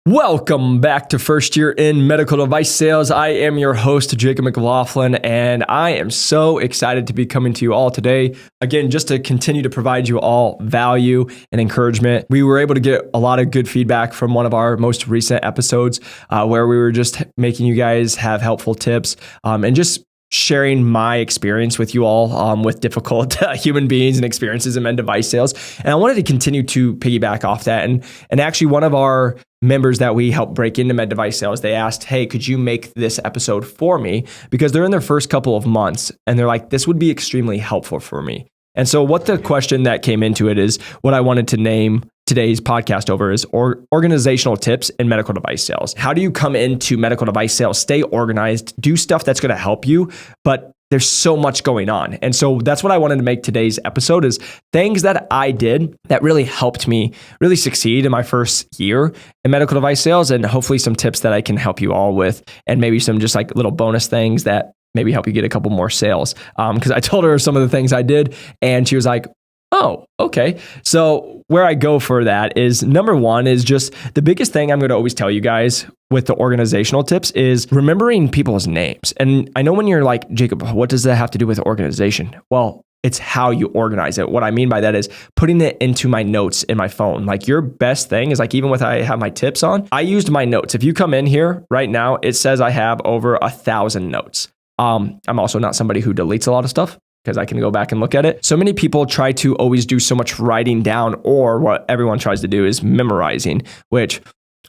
Welcome back to First Year in Medical Device Sales. I am your host, Jacob McLaughlin, and I am so excited to be coming to you all today. Again, just to continue to provide you all value and encouragement. We were able to get a lot of good feedback from one of our most recent episodes where we were just making you guys have helpful tips and just sharing my experience with you all with difficult human beings and experiences in med device sales. And I wanted to continue to piggyback off that. And actually one of our members that we help break into med device sales, they asked, hey, could you make this episode for me? Because they're in their first couple of months and they're like, this would be extremely helpful for me. And so what the question that came into it is what I wanted to name today's podcast over is organizational tips in medical device sales. How do you come into medical device sales, stay organized, do stuff that's going to help you, but there's so much going on. And so that's what I wanted to make today's episode is things that I did that really helped me really succeed in my first year in medical device sales, and hopefully some tips that I can help you all with, and maybe some just like little bonus things that maybe help you get a couple more sales. Because I told her some of the things I did and she was like, oh, okay. So where I go for that is number one is just the biggest thing I'm going to always tell you guys with the organizational tips is remembering people's names. And I know when you're like, Jacob, what does that have to do with organization? Well, it's how you organize it. What I mean by that is putting it into my notes in my phone. Like your best thing is like, even with I have my tips on, I used my notes. If you come in here right now, it says I have over 1,000 notes. I'm also not somebody who deletes a lot of stuff, because I can go back and look at it. So many people try to always do so much writing down, or what everyone tries to do is memorizing, which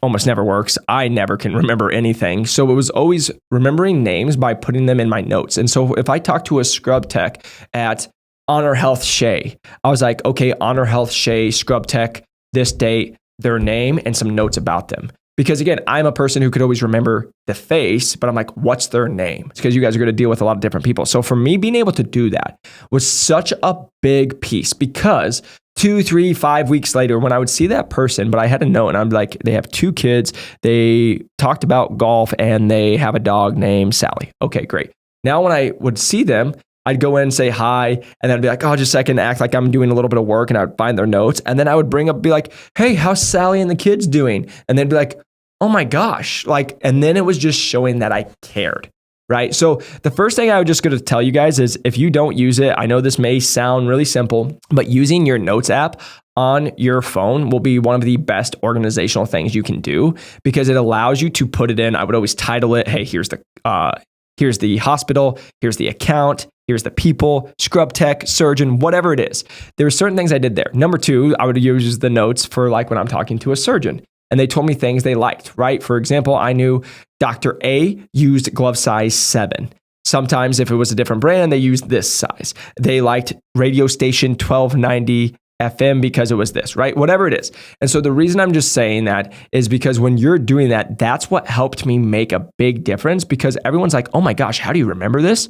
almost never works. I never can remember anything. So it was always remembering names by putting them in my notes. And so if I talk to a scrub tech at Honor Health Shea, I was like, okay, Honor Health Shea, scrub tech, this date, their name, and some notes about them. Because again, I'm a person who could always remember the face, but I'm like, what's their name? It's because you guys are going to deal with a lot of different people. So for me, being able to do that was such a big piece, because 2, 3, 5 weeks later, when I would see that person, but I had to know, and I'm like, they have 2 kids, they talked about golf, and they have a dog named Sally. Okay, great. Now when I would see them, I'd go in and say hi, and then I'd be like, oh, just a second, act like I'm doing a little bit of work, and I would find their notes. And then I would be like, hey, how's Sally and the kids doing? And they'd be like, oh my gosh. And then it was just showing that I cared, right? So the first thing I was just going to tell you guys is if you don't use it, I know this may sound really simple, but using your notes app on your phone will be one of the best organizational things you can do, because it allows you to put it in. I would always title it, hey, here's the hospital, here's the account, here's the people, scrub tech, surgeon, whatever it is. There are certain things I did there. Number 2, I would use the notes for like when I'm talking to a surgeon and they told me things they liked, right? For example, I knew Dr. A used glove size 7. Sometimes if it was a different brand, they used this size. They liked radio station 1290 FM because it was this, right? Whatever it is. And so the reason I'm just saying that is because when you're doing that, that's what helped me make a big difference, because everyone's like, oh my gosh, how do you remember this?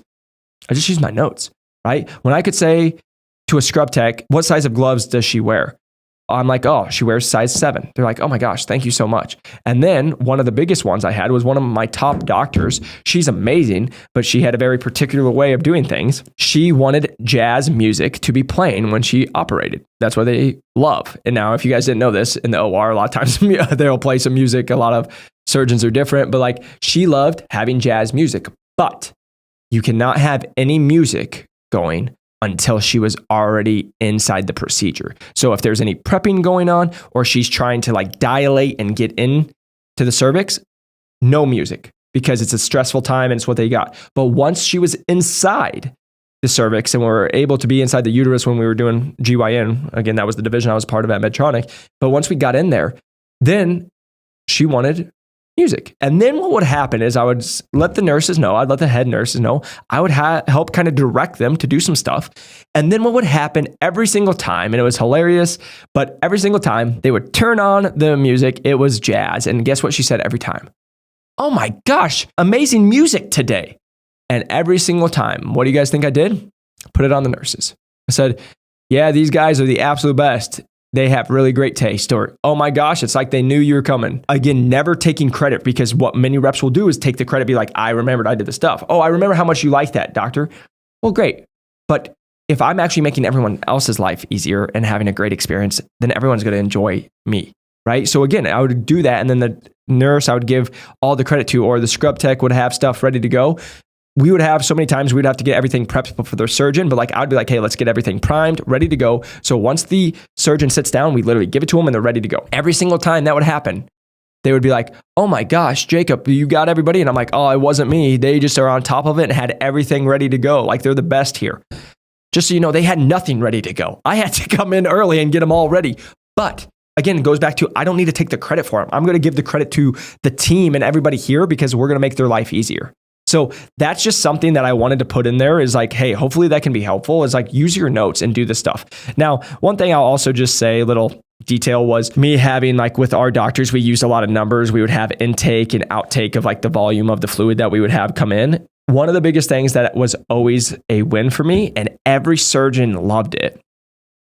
I just use my notes, right? When I could say to a scrub tech, what size of gloves does she wear? I'm like, oh, she wears size 7. They're like, oh my gosh, thank you so much. And then one of the biggest ones I had was one of my top doctors. She's amazing, but she had a very particular way of doing things. She wanted jazz music to be playing when she operated. That's what they love. And now, if you guys didn't know this, in the OR, a lot of times they'll play some music. A lot of surgeons are different, but like she loved having jazz music. But you cannot have any music going until she was already inside the procedure. So if there's any prepping going on, or she's trying to like dilate and get in to the cervix, no music, because it's a stressful time and it's what they got. But once she was inside the cervix and we were able to be inside the uterus when we were doing GYN, again, that was the division I was part of at Medtronic. But once we got in there, then she wanted music. And then what would happen is I would let the nurses know, I'd let the head nurses know, I would help kind of direct them to do some stuff. And then what would happen every single time, and it was hilarious, but every single time they would turn on the music, it was jazz. And guess what she said every time? Oh my gosh, amazing music today. And every single time, what do you guys think I did? Put it on the nurses. I said, yeah, these guys are the absolute best. They have really great taste. Or, oh my gosh, it's like they knew you were coming. Again, never taking credit, because what many reps will do is take the credit, be like, I remembered I did the stuff. Oh, I remember how much you like that, doctor. Well, great. But if I'm actually making everyone else's life easier and having a great experience, then everyone's going to enjoy me, right? So again, I would do that. And then the nurse I would give all the credit to, or the scrub tech would have stuff ready to go. We would have so many times we'd have to get everything prepped for the surgeon, but like I'd be like, hey, let's get everything primed, ready to go. So once the surgeon sits down, we literally give it to them and they're ready to go. Every single time that would happen, they would be like, oh my gosh, Jacob, you got everybody? And I'm like, oh, it wasn't me. They just are on top of it and had everything ready to go. Like they're the best here. Just so you know, they had nothing ready to go. I had to come in early and get them all ready. But again, it goes back to, I don't need to take the credit for them. I'm going to give the credit to the team and everybody here because we're going to make their life easier. So that's just something that I wanted to put in there is like, hey, hopefully that can be helpful, is like use your notes and do this stuff. Now, one thing I'll also just say, little detail, was me having like with our doctors, we used a lot of numbers. We would have intake and outtake of like the volume of the fluid that we would have come in. One of the biggest things that was always a win for me, and every surgeon loved it,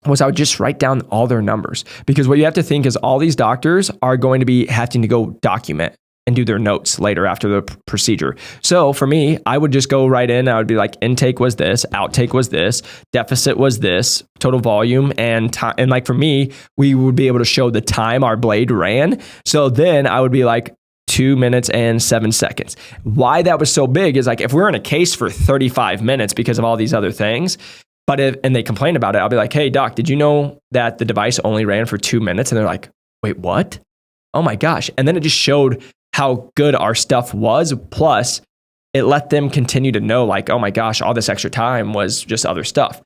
was I would just write down all their numbers. Because what you have to think is all these doctors are going to be having to go document and do their notes later after the procedure. So for me, I would just go right in. I would be like, intake was this, outtake was this, deficit was this, total volume and time. And like for me, we would be able to show the time our blade ran. So then I would be like 2 minutes and 7 seconds. Why that was so big is like, if we're in a case for 35 minutes because of all these other things, and they complain about it, I'll be like, hey doc, did you know that the device only ran for 2 minutes? And they're like, wait, what? Oh my gosh. And then it just showed how good our stuff was. Plus, it let them continue to know like, oh my gosh, all this extra time was just other stuff.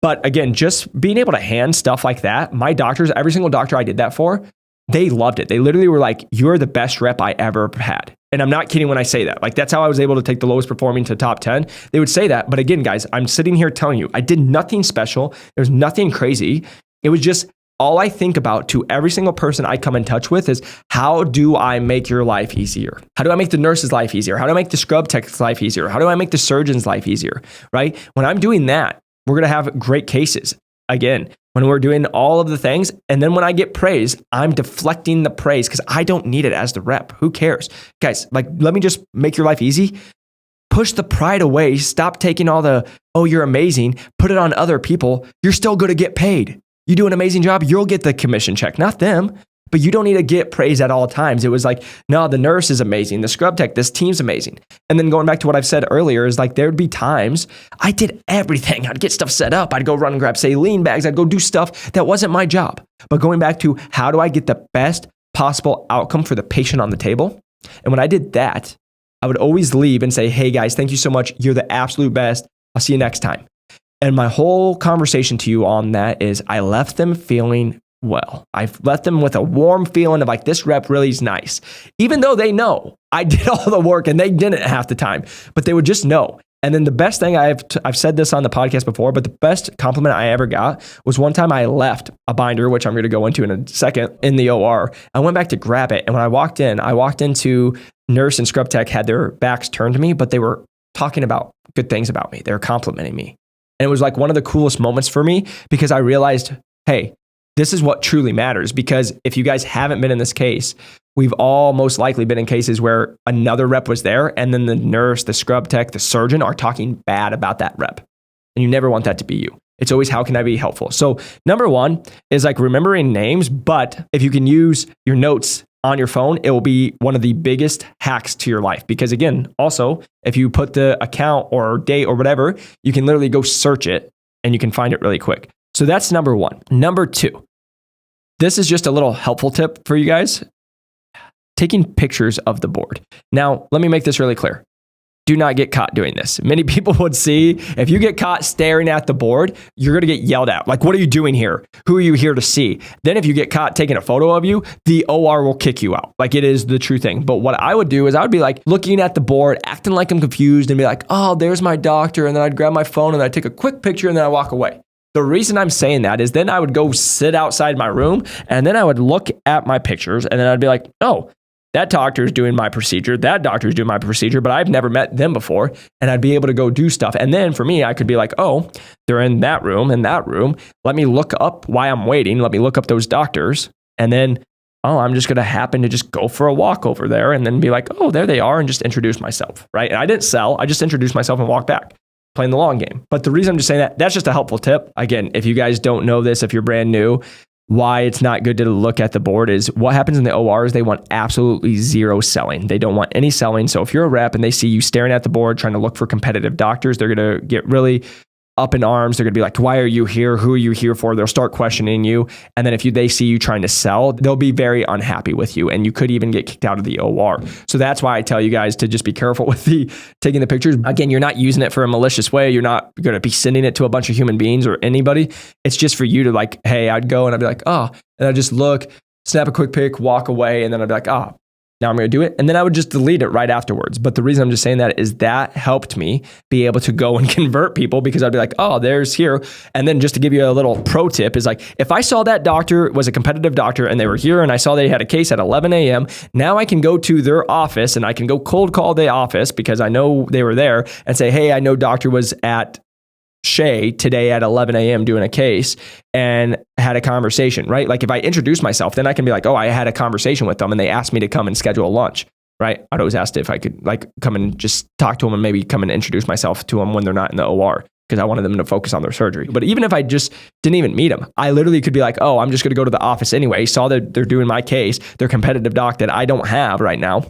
But again, just being able to hand stuff like that, my doctors, every single doctor I did that for, they loved it. They literally were like, you're the best rep I ever had. And I'm not kidding when I say that. Like, that's how I was able to take the lowest performing to top 10. They would say that. But again, guys, I'm sitting here telling you, I did nothing special. There was nothing crazy. It was just all I think about to every single person I come in touch with is, how do I make your life easier? How do I make the nurse's life easier? How do I make the scrub tech's life easier? How do I make the surgeon's life easier, right? When I'm doing that, we're going to have great cases. Again, when we're doing all of the things, and then when I get praise, I'm deflecting the praise because I don't need it as the rep. Who cares? Guys, like, let me just make your life easy. Push the pride away. Stop taking all the, oh, you're amazing. Put it on other people. You're still going to get paid. You do an amazing job, you'll get the commission check, not them. But you don't need to get praise at all times. It was like, no, the nurse is amazing. The scrub tech, this team's amazing. And then going back to what I've said earlier is like, there'd be times I did everything. I'd get stuff set up. I'd go run and grab saline bags. I'd go do stuff that wasn't my job. But going back to, how do I get the best possible outcome for the patient on the table? And when I did that, I would always leave and say, hey guys, thank you so much. You're the absolute best. I'll see you next time. And my whole conversation to you on that is, I left them feeling well. I've left them with a warm feeling of like, this rep really is nice. Even though they know I did all the work and they didn't half the time, but they would just know. And then the best thing I've said this on the podcast before, but the best compliment I ever got was one time I left a binder, which I'm going to go into in a second, in the OR. I went back to grab it. And when I walked into nurse and scrub tech had their backs turned to me, but they were talking about good things about me. They were complimenting me. And it was like one of the coolest moments for me, because I realized, hey, this is what truly matters. Because if you guys haven't been in this case, we've all most likely been in cases where another rep was there and then the nurse, the scrub tech, the surgeon are talking bad about that rep. And you never want that to be you. It's always, how can I be helpful? So number one is like remembering names, but if you can use your notes on your phone, it will be one of the biggest hacks to your life. Because again, also, if you put the account or date or whatever, you can literally go search it and you can find it really quick. So that's number one. Number two, this is just a little helpful tip for you guys. Taking pictures of the board. Now, let me make this really clear. Do not get caught doing this. Many people would see, if you get caught staring at the board, you're going to get yelled at. Like, what are you doing here? Who are you here to see? Then if you get caught taking a photo of you, the OR will kick you out. Like, it is the true thing. But what I would do is I would be like looking at the board, acting like I'm confused and be like, oh, there's my doctor. And then I'd grab my phone and I'd take a quick picture and then I walk away. The reason I'm saying that is then I would go sit outside my room and then I would look at my pictures and then I'd be like, oh, that doctor is doing my procedure. That doctor is doing my procedure, but I've never met them before. And I'd be able to go do stuff. And then for me, I could be like, oh, they're in that room, Let me look up why I'm waiting. Let me look up those doctors. And then, oh, I'm just going to happen to just go for a walk over there and then be like, oh, there they are, and just introduce myself, right? And I didn't sell. I just introduced myself and walked back, playing the long game. But the reason I'm just saying that, that's just a helpful tip. Again, if you guys don't know this, if you're brand new, why it's not good to look at the board is what happens in the ORs. They want absolutely zero selling. They don't want any selling. So if you're a rep and they see you staring at the board, trying to look for competitive doctors, they're going to get really up in arms. They're going to be like, why are you here? Who are you here for? They'll start questioning you. And then if they see you trying to sell, they'll be very unhappy with you. And you could even get kicked out of the OR. So that's why I tell you guys to just be careful with taking the pictures. Again, you're not using it for a malicious way. You're not going to be sending it to a bunch of human beings or anybody. It's just for you to like, hey, I'd go and I'd be like, oh, and I'd just look, snap a quick pic, walk away. And then I'd be like, oh, now I'm going to do it. And then I would just delete it right afterwards. But the reason I'm just saying that is that helped me be able to go and convert people, because I'd be like, oh, there's here. And then just to give you a little pro tip is like, if I saw that doctor was a competitive doctor and they were here and I saw they had a case at 11 a.m., now I can go to their office and I can go cold call the office because I know they were there and say, hey, I know doctor was at Shay today at 11 a.m. doing a case and had a conversation, right? Like if I introduce myself, then I can be like, oh, I had a conversation with them and they asked me to come and schedule a lunch, right? I'd always asked if I could like come and just talk to them and maybe come and introduce myself to them when they're not in the OR, because I wanted them to focus on their surgery. But even if I just didn't even meet them, I literally could be like, oh, I'm just going to go to the office anyway. Saw that they're doing my case, their competitive doc that I don't have right now.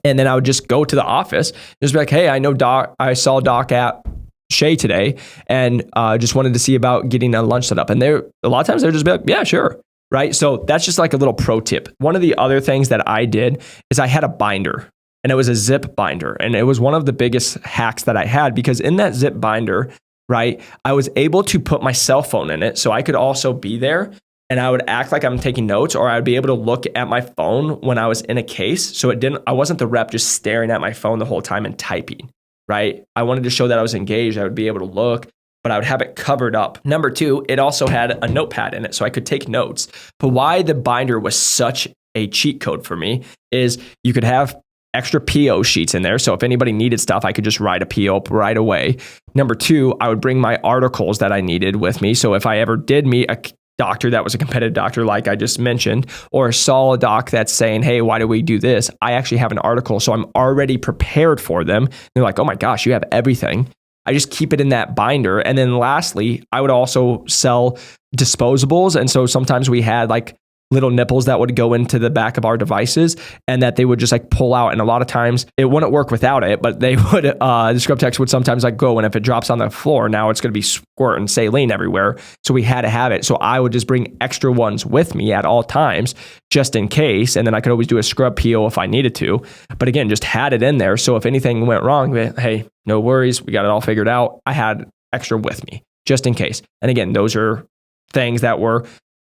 And then I would just go to the office, just be like, hey, I saw doc at Shay today and just wanted to see about getting a lunch set up. And a lot of times they're just be like, yeah, sure. Right. So that's just like a little pro tip. One of the other things that I did is I had a binder, and it was a zip binder. And it was one of the biggest hacks that I had, because in that zip binder, right, I was able to put my cell phone in it. So I could also be there and I would act like I'm taking notes, or I would be able to look at my phone when I was in a case. So I wasn't the rep just staring at my phone the whole time and typing. Right? I wanted to show that I was engaged. I would be able to look, but I would have it covered up. Number two, it also had a notepad in it, so I could take notes. But why the binder was such a cheat code for me is you could have extra PO sheets in there. So if anybody needed stuff, I could just write a PO up right away. Number two, I would bring my articles that I needed with me. So if I ever did meet a doctor that was a competitive doctor, like I just mentioned, or saw a doc that's saying, hey, why do we do this? I actually have an article, so I'm already prepared for them. They're like, oh my gosh, you have everything. I just keep it in that binder. And then lastly, I would also sell disposables. And so sometimes we had like little nipples that would go into the back of our devices and that they would just like pull out. And a lot of times it wouldn't work without it, but they would, the scrub techs would sometimes like go, and if it drops on the floor, now it's going to be squirting saline everywhere. So we had to have it. So I would just bring extra ones with me at all times, just in case. And then I could always do a scrub PO if I needed to. But again, just had it in there. So if anything went wrong, hey, no worries. We got it all figured out. I had extra with me just in case. And again, those are things that were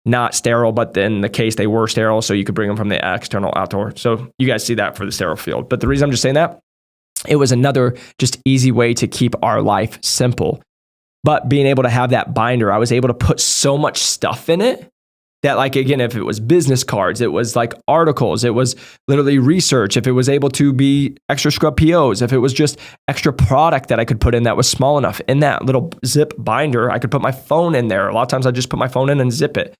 not sterile, but in the case they were sterile, so you could bring them from the external outdoor. So you guys see that for the sterile field. But the reason I'm just saying that, it was another just easy way to keep our life simple. But being able to have that binder, I was able to put so much stuff in it that, like, again, if it was business cards, it was like articles, it was literally research, if it was able to be extra scrub POs, if it was just extra product that I could put in that was small enough, in that little zip binder, I could put my phone in there. A lot of times I just put my phone in and zip it.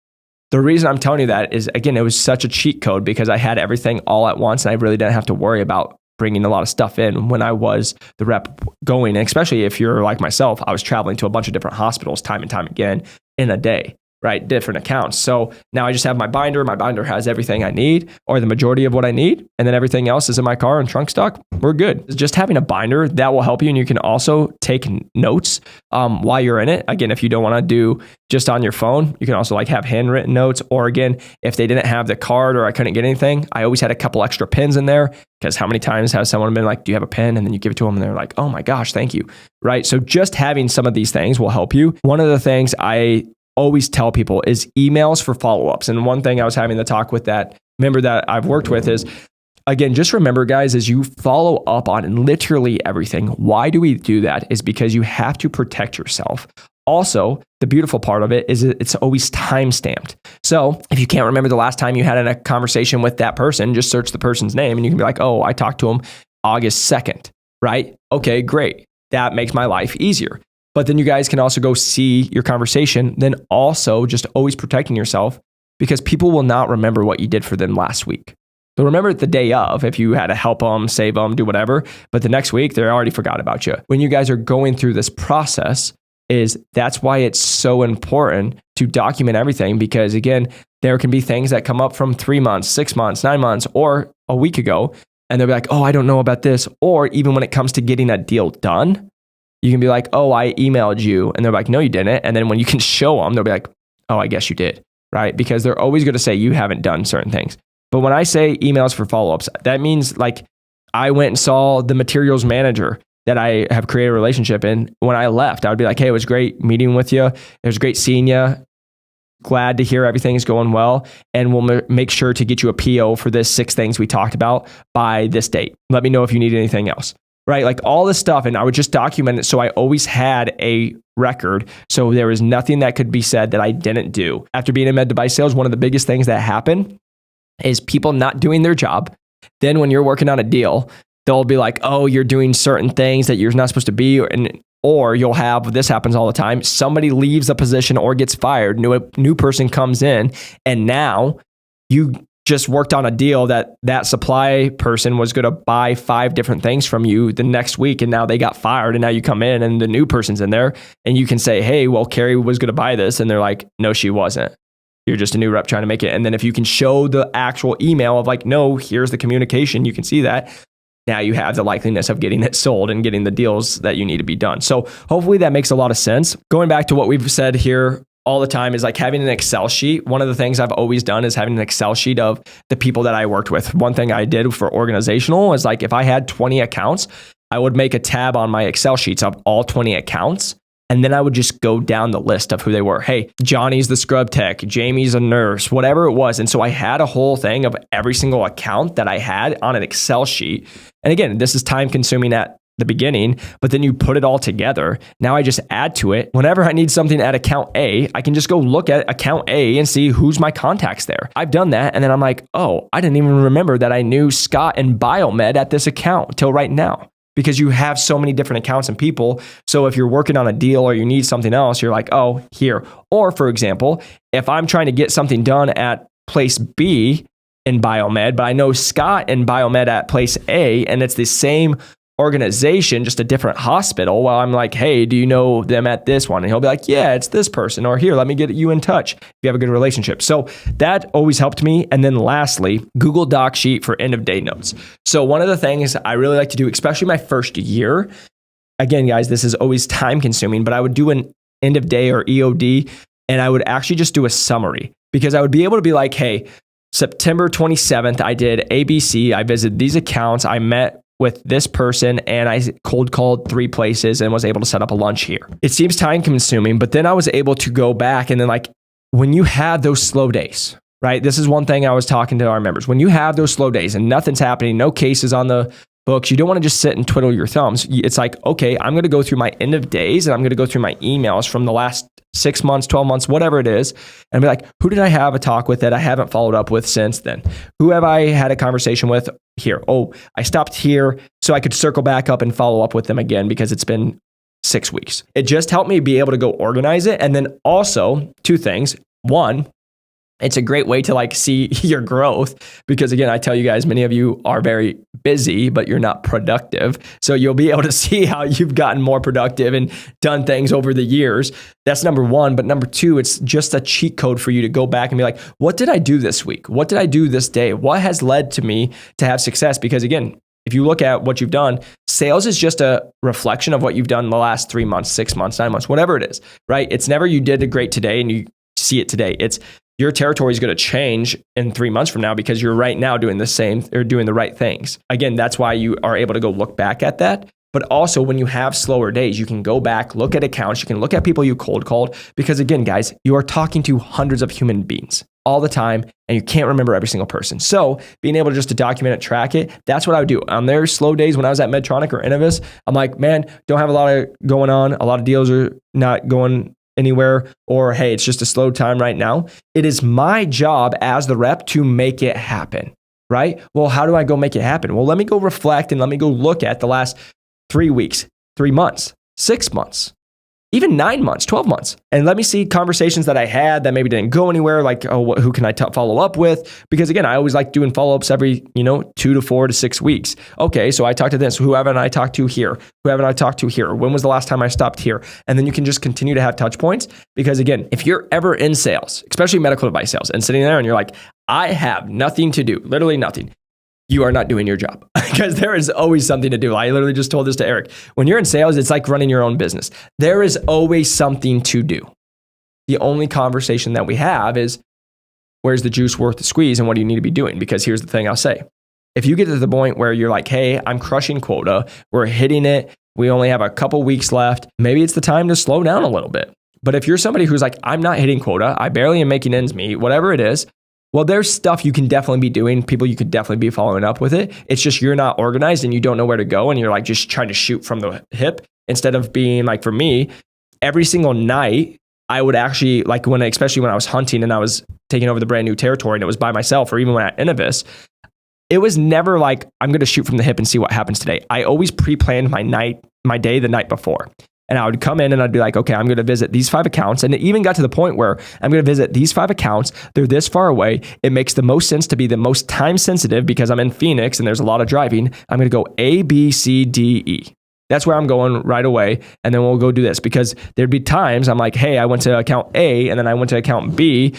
The reason I'm telling you that is, again, it was such a cheat code because I had everything all at once and I really didn't have to worry about bringing a lot of stuff in when I was the rep going. And especially if you're like myself, I was traveling to a bunch of different hospitals time and time again in a day, right? Different accounts. So now I just have my binder. My binder has everything I need, or the majority of what I need. And then everything else is in my car and trunk stock. We're good. Just having a binder, that will help you. And you can also take notes while you're in it. Again, if you don't want to do just on your phone, you can also like have handwritten notes. Or again, if they didn't have the card or I couldn't get anything, I always had a couple extra pens in there, because how many times has someone been like, do you have a pen? And then you give it to them and they're like, oh my gosh, thank you. Right? So just having some of these things will help you. One of the things I always tell people is emails for follow-ups. And one thing I was having the talk with that member that I've worked with is, again, just remember, guys, as you follow up on literally everything. Why do we do that? Is because you have to protect yourself. Also, the beautiful part of it is it's always time-stamped. So if you can't remember the last time you had a conversation with that person, just search the person's name and you can be like, oh, I talked to him August 2nd, right? Okay, great. That makes my life easier. But then you guys can also go see your conversation, then also just always protecting yourself, because people will not remember what you did for them last week. They'll remember it the day of, if you had to help them, save them, do whatever. But the next week, they already forgot about you. When you guys are going through this process, is that's why it's so important to document everything, because again, there can be things that come up from 3 months, 6 months, 9 months, or a week ago, and they'll be like, oh, I don't know about this. Or even when it comes to getting a deal done, you can be like, oh, I emailed you. And they're like, no, you didn't. And then when you can show them, they'll be like, oh, I guess you did, right? Because they're always going to say you haven't done certain things. But when I say emails for follow-ups, that means like I went and saw the materials manager that I have created a relationship in. When I left, I would be like, hey, it was great meeting with you. It was great seeing you. Glad to hear everything's going well. And we'll make sure to get you a PO for this 6 things we talked about by this date. Let me know if you need anything else, right? Like all this stuff. And I would just document it. So I always had a record. So there was nothing that could be said that I didn't do. After being in med device sales, one of the biggest things that happen is people not doing their job. Then when you're working on a deal, they'll be like, oh, you're doing certain things that you're not supposed to be. Or you'll have, this happens all the time, somebody leaves a position or gets fired, new person comes in, and now you just worked on a deal that supply person was going to buy 5 different things from you the next week, and now they got fired, and now you come in and the new person's in there, and you can say, hey, well, Carrie was going to buy this, and they're like, no, she wasn't. You're just a new rep trying to make it. And then if you can show the actual email of like, no, here's the communication, you can see that. Now you have the likeliness of getting it sold and getting the deals that you need to be done. So hopefully that makes a lot of sense. Going back to what we've said here all the time is like having an Excel sheet. One of the things I've always done is having an Excel sheet of the people that I worked with. One thing I did for organizational is like if I had 20 accounts, I would make a tab on my Excel sheets of all 20 accounts. And then I would just go down the list of who they were. Hey, Johnny's the scrub tech, Jamie's a nurse, whatever it was. And so I had a whole thing of every single account that I had on an Excel sheet. And again, this is time consuming at the beginning, but then you put it all together. Now I just add to it. Whenever I need something at account A, I can just go look at account A and see who's my contacts there. I've done that. And then I'm like, oh, I didn't even remember that I knew Scott and Biomed at this account till right now. Because you have so many different accounts and people. So if you're working on a deal or you need something else, you're like, oh, here. Or for example, if I'm trying to get something done at place B in Biomed, but I know Scott in Biomed at place A, and it's the same organization, just a different hospital. Well, I'm like, hey, do you know them at this one? And he'll be like, yeah, it's this person. Or here, let me get you in touch if you have a good relationship. So that always helped me. And then lastly, Google Doc sheet for end of day notes. So one of the things I really like to do, especially my first year, again, guys, this is always time consuming, but I would do an end of day or EOD, and I would actually just do a summary, because I would be able to be like, hey, September 27th, I did ABC. I visited these accounts. I met with this person and I cold called 3 places and was able to set up a lunch here. It seems time consuming, but then I was able to go back and then like when you have those slow days, right? This is one thing I was talking to our members. When you have those slow days and nothing's happening, no cases on the books, you don't want to just sit and twiddle your thumbs. It's like, okay, I'm going to go through my end of days and I'm going to go through my emails from the last 6 months, 12 months, whatever it is, and be like, who did I have a talk with that I haven't followed up with since then? Who have I had a conversation with here? Oh, I stopped here so I could circle back up and follow up with them again because it's been 6 weeks. It just helped me be able to go organize it. And then also 2 things. One, it's a great way to like see your growth because again, I tell you guys, many of you are very busy, but you're not productive. So you'll be able to see how you've gotten more productive and done things over the years. That's number 1. But number 2, it's just a cheat code for you to go back and be like, what did I do this week? What did I do this day? What has led to me to have success? Because again, if you look at what you've done, sales is just a reflection of what you've done in the last 3 months, 6 months, 9 months, whatever it is, right? It's never you did a great today and you see it today. It's your territory is going to change in 3 months from now because you're right now doing the same or doing the right things. Again, that's why you are able to go look back at that. But also when you have slower days, you can go back, look at accounts, you can look at people you cold called. Because again, guys, you are talking to hundreds of human beings all the time and you can't remember every single person. So being able to just to document it, track it, that's what I would do. On their slow days when I was at Medtronic or Innovis, I'm like, man, don't have a lot of going on. A lot of deals are not going anywhere, or hey, it's just a slow time right now. It is my job as the rep to make it happen, right? Well, how do I go make it happen? Well, let me go reflect and let me go look at the last 3 weeks, 3 months, 6 months. even 9 months, 12 months. And let me see conversations that I had that maybe didn't go anywhere. Like, who can I follow up with? Because again, I always like doing follow-ups every, 2 to 4 to 6 weeks. Okay, so I talked to this. Who haven't I talked to here? Who haven't I talked to here? When was the last time I stopped here? And then you can just continue to have touch points. Because again, if you're ever in sales, especially medical device sales, and sitting there and you're like, I have nothing to do, literally nothing, you are not doing your job, because there is always something to do. I literally just told this to Eric. When you're in sales, it's like running your own business. There is always something to do. The only conversation that we have is, where's the juice worth the squeeze, and what do you need to be doing? Because here's the thing I'll say. If you get to the point where you're like, hey, I'm crushing quota, we're hitting it, we only have a couple weeks left, maybe it's the time to slow down a little bit. But if you're somebody who's like, I'm not hitting quota, I barely am making ends meet, whatever it is, well, there's stuff you can definitely be doing. People you could definitely be following up with it. It's just you're not organized and you don't know where to go, and you're like just trying to shoot from the hip instead of being like, for me, every single night, I would actually, like especially when I was hunting and I was taking over the brand new territory and it was by myself, or even when at Innovis, it was never like, I'm going to shoot from the hip and see what happens today. I always pre-planned my day the night before. And I would come in and I'd be like, okay, I'm going to visit these 5 accounts. And it even got to the point where I'm going to visit these 5 accounts. They're this far away. It makes the most sense to be the most time sensitive because I'm in Phoenix and there's a lot of driving. I'm going to go A, B, C, D, E. That's where I'm going right away. And then we'll go do this, because there'd be times I'm like, hey, I went to account A and then I went to account B,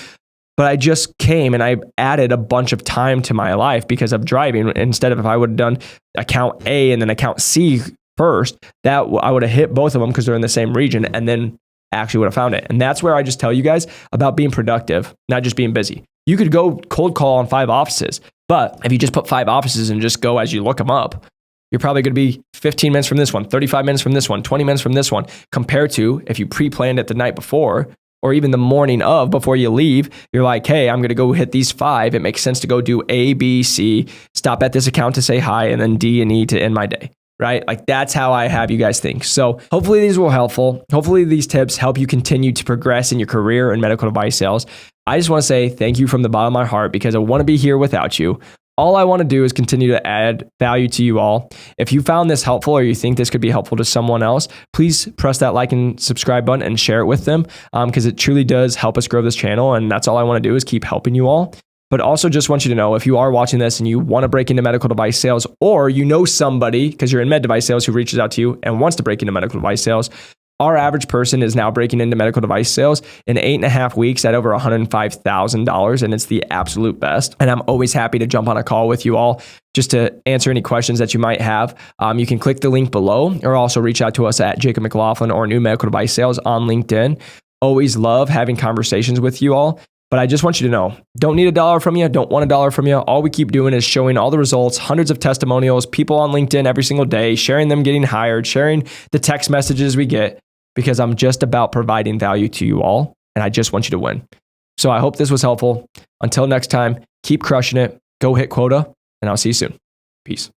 but I just came and I added a bunch of time to my life because of driving. Instead of, if I would have done account A and then account C first, that I would have hit both of them because they're in the same region, and then actually would have found it. And that's where I just tell you guys about being productive, not just being busy. You could go cold call on 5 offices, but if you just put 5 offices and just go as you look them up, you're probably going to be 15 minutes from this one, 35 minutes from this one, 20 minutes from this one, compared to if you pre-planned it the night before, or even the morning of before you leave. You're like, hey, I'm going to go hit these 5. It makes sense to go do A, B, C, stop at this account to say hi, and then D and E to end my day. Right? Like, that's how I have you guys think. So hopefully these were helpful. Hopefully these tips help you continue to progress in your career in medical device sales. I just want to say thank you from the bottom of my heart, because I want to be here without you. All I want to do is continue to add value to you all. If you found this helpful, or you think this could be helpful to someone else, please press that like and subscribe button and share it with them, because it truly does help us grow this channel. And that's all I want to do, is keep helping you all. But also just want you to know, if you are watching this and you want to break into medical device sales, or you know somebody, because you're in med device sales, who reaches out to you and wants to break into medical device sales, our average person is now breaking into medical device sales in 8.5 weeks at over $105,000. And it's the absolute best. And I'm always happy to jump on a call with you all just to answer any questions that you might have. You can click the link below, or also reach out to us at Jacob McLaughlin or New Medical Device Sales on LinkedIn. Always love having conversations with you all. But I just want you to know, don't need $1 from you, don't want $1 from you. All we keep doing is showing all the results, hundreds of testimonials, people on LinkedIn every single day, sharing them getting hired, sharing the text messages we get, because I'm just about providing value to you all, and I just want you to win. So I hope this was helpful. Until next time, keep crushing it, go hit quota, and I'll see you soon. Peace.